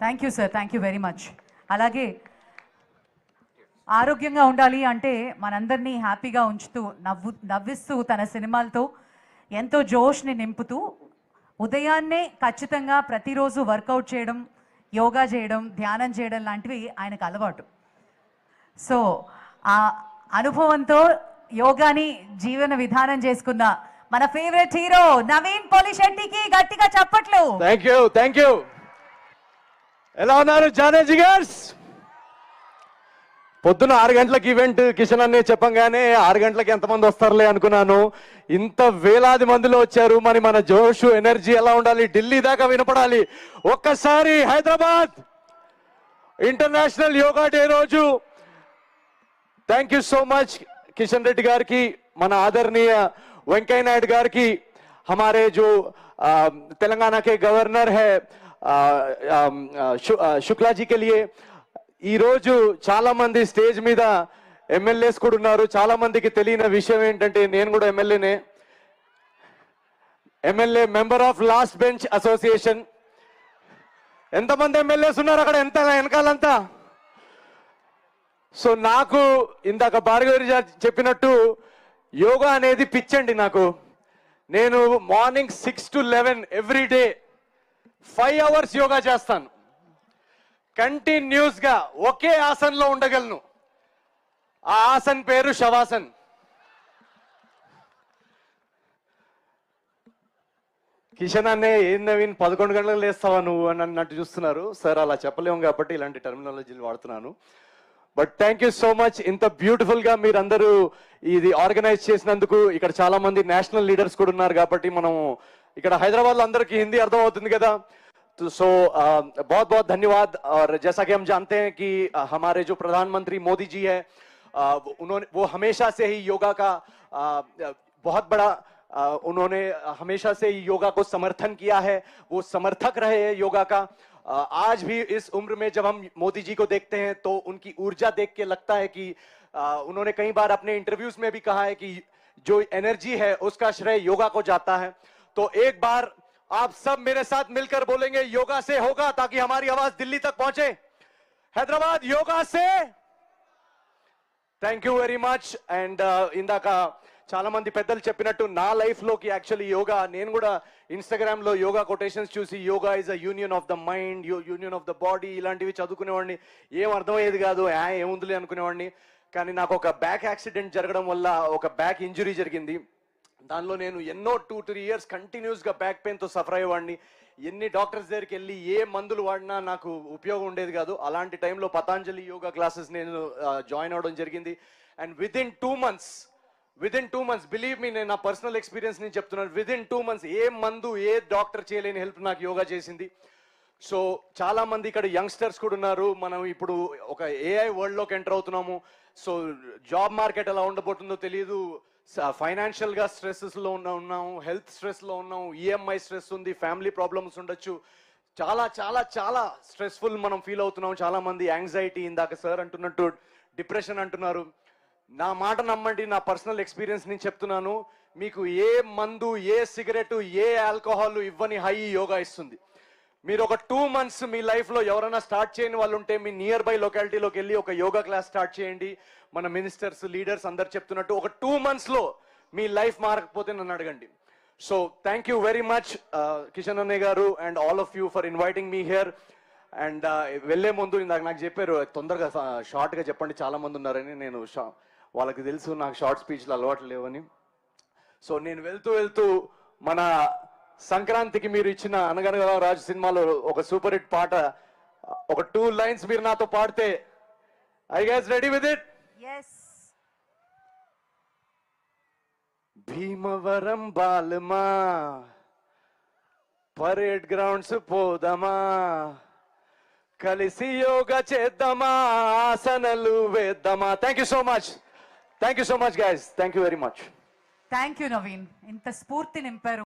Thank you sir, thank you very much. అలాగే ఆరోగ్యంగా ఉండాలి అంటే మనందరినీ హ్యాపీగా ఉంచుతూ నవ్విస్తూ తన సినిమాలతో ఎంతో జోష్ని నింపుతూ ఉదయాన్నే ఖచ్చితంగా ప్రతిరోజు వర్కౌట్ చేయడం, యోగా చేయడం, ధ్యానం చేయడం లాంటివి ఆయనకు అలవాటు. సో ఆ అనుభవంతో యోగాని జీవన విధానం చేసుకున్న మన ఫేవరెట్ హీరో నవీన్ పోలిశెట్టికి గట్టిగా చప్పట్లు. Thank you. ఎలా ఉన్నారు జానే జిగర్స్? పొద్దున 6 గంటలకు ఈవెంట్ కిషన్ అనే చెప్పంగానే 6 గంటలకు ఎంతమంది వస్తారులే అనుకున్నాను. ఇంత వేలాది మందిలో వచ్చారు. మరి మన జోష్ ఎనర్జీ ఎలా ఉండాలి, ఢిల్లీ దాకా వినపడాలి. ఒక్కసారి హైదరాబాద్ ఇంటర్నేషనల్ యోగా డే రోజు thank you so much Kishan Reddy గారికి, మన ఆదరణీయ వెంకయ్య నాయుడు గారికి, हमारे जो तेलंगाना के गवर्नर है शुक्ला जी के लिए. ఈ రోజు చాలా మంది స్టేజ్ మీద ఎమ్మెల్యేస్ కూడా ఉన్నారు. చాలా మందికి తెలియని విషయం ఏంటంటే నేను కూడా MLA member of last bench association. ఎంతమంది ఎమ్మెల్యేస్ ఉన్నారు అక్కడ, ఎంత వెనకాలంతా? సో నాకు ఇందాక భార్గవి చెప్పినట్టు యోగా అనేది పిచ్చండి నాకు. నేను morning 6 to 11 every day 5 hours yoga చేస్తాను. కంటిన్యూస్ గా ఒకే ఆసన్లో ఉండగలను. ఆ ఆసన్ పేరు శవాసన్. కిషన్ అన్నే ఏం నవీన్ 11 గంటలకు లేస్తావా నువ్వు అని అన్నట్టు చూస్తున్నారు. సార్ అలా చెప్పలేము కాబట్టి ఇలాంటి టర్మినాలజీలు వాడుతున్నాను. But thank you so much. ఇంత బ్యూటిఫుల్ గా మీరందరూ ఇది ఆర్గనైజ్ చేసినందుకు. ఇక్కడ చాలా మంది నేషనల్ లీడర్స్ కూడా ఉన్నారు కాబట్టి మనం ఇక్కడ హైదరాబాద్ లో అందరికీ హిందీ అర్థం అవుతుంది కదా. सो बहुत बहुत धन्यवाद. और जैसा कि हम जानते हैं कि हमारे जो प्रधानमंत्री मोदी जी है वो हमेशा से ही योगा का बहुत बड़ा उन्होंने हमेशा से ही योगा को समर्थन किया है. वो समर्थक रहे हैं योगा का. आज भी इस उम्र में जब हम मोदी जी को देखते हैं तो उनकी ऊर्जा देख के लगता है कि उन्होंने कई बार अपने इंटरव्यूज में भी कहा है कि जो एनर्जी है उसका श्रेय योगा को जाता है. तो एक बार आप सब मेरे साथ मिलकर बोलेंगे योगा से होगा, ताकि हमारी आवाज दिल्ली तक पहुंचे. हैदराबाद योगा से. Thank you very much. And ఇందాక చాలా మంది పెద్దలు చెప్పినట్టు నా లైఫ్ లోకి యాక్చువల్లీ యోగా, నేను కూడా ఇన్స్టాగ్రామ్ లో యోగా కొటేషన్స్ చూసి yoga is a union of the mind, union of the body ఇలాంటివి చదువుకునేవాడిని. ఏం అర్థమయ్యేది కాదు, ఏముందిలే అనుకునేవాడిని. కానీ నాకు ఒక బ్యాక్ యాక్సిడెంట్ జరగడం వల్ల ఒక బ్యాక్ ఇంజురీ జరిగింది. దానిలో నేను ఎన్నో 2-3 years కంటిన్యూస్గా బ్యాక్ పెయిన్తో సఫర్ అయ్యేవాడిని. ఎన్ని డాక్టర్స్ దగ్గరికి వెళ్ళి ఏ మందులు వాడినా నాకు ఉపయోగం ఉండేది కాదు. అలాంటి టైంలో పతాంజలి యోగా క్లాసెస్ నేను జాయిన్ అవ్వడం జరిగింది. And within 2 months believe me, నేను నా పర్సనల్ ఎక్స్పీరియన్స్ నేను చెప్తున్నాను, విదిన్ 2 months ఏ మందు ఏ డాక్టర్ చేయలేని హెల్ప్ నాకు యోగా చేసింది. సో చాలా మంది ఇక్కడ యంగ్స్టర్స్ కూడా ఉన్నారు. మనం ఇప్పుడు ఒక ఏఐ వరల్డ్లోకి ఎంటర్ అవుతున్నాము. సో జాబ్ మార్కెట్ ఎలా ఉండబోతుందో తెలియదు. ఫైనాన్షియల్ గా స్ట్రెస్సెస్ లో ఉన్నాము, హెల్త్ స్ట్రెస్ లో ఉన్నాము, ఈఎంఐ స్ట్రెస్ ఉంది, ఫ్యామిలీ ప్రాబ్లమ్స్ ఉండొచ్చు. చాలా చాలా చాలా స్ట్రెస్ఫుల్ మనం ఫీల్ అవుతున్నాం. చాలా మంది యాంగ్జైటీ, ఇందాక సార్ అంటున్నట్టు డిప్రెషన్ అంటున్నారు. నా మాట నమ్మండి, నా పర్సనల్ ఎక్స్పీరియన్స్ నేను చెప్తున్నాను. మీకు ఏ మందు, ఏ సిగరెట్, ఏ ఆల్కహాల్ ఇవ్వని హై యోగా ఇస్తుంది. మీరు ఒక 2 months మీ లైఫ్లో ఎవరైనా స్టార్ట్ చేయని వాళ్ళు ఉంటే మీ నియర్ బై లొకాలిటీలోకి వెళ్ళి ఒక యోగా క్లాస్ స్టార్ట్ చేయండి. మన మినిస్టర్స్, లీడర్స్ అందరు చెప్తున్నట్టు ఒక 2 monthsలో మీ లైఫ్ మారకపోతే నన్ను అడగండి. So thank you very much Kishan అన్నయ్య గారు and all of you for inviting me here. And వెళ్ళే ముందు ఇందాక నాకు చెప్పారు తొందరగా షార్ట్గా చెప్పండి, చాలా మంది ఉన్నారని. నేను వాళ్ళకి తెలుసు నాకు షార్ట్ స్పీచ్లు అలవాటు లేవని. సో నేను వెళ్తూ మన సంక్రాంతికి మీరు ఇచ్చిన అనగనగా రాజు సినిమాలో ఒక సూపర్ హిట్ పాట, ఒక 2 lines మీరు నాతో పాడితే, I guys ready with it? yes. Bhimavaram బాలమా పరేడ్ గ్రౌండ్స్ పోదమా, కలిసి యోగా చేద్దామా, ఆసనలు వేద్దామా. Thank you so much guys. Thank you very much. Thank you Naveen, ఇంత స్ఫూర్తి నింపారు.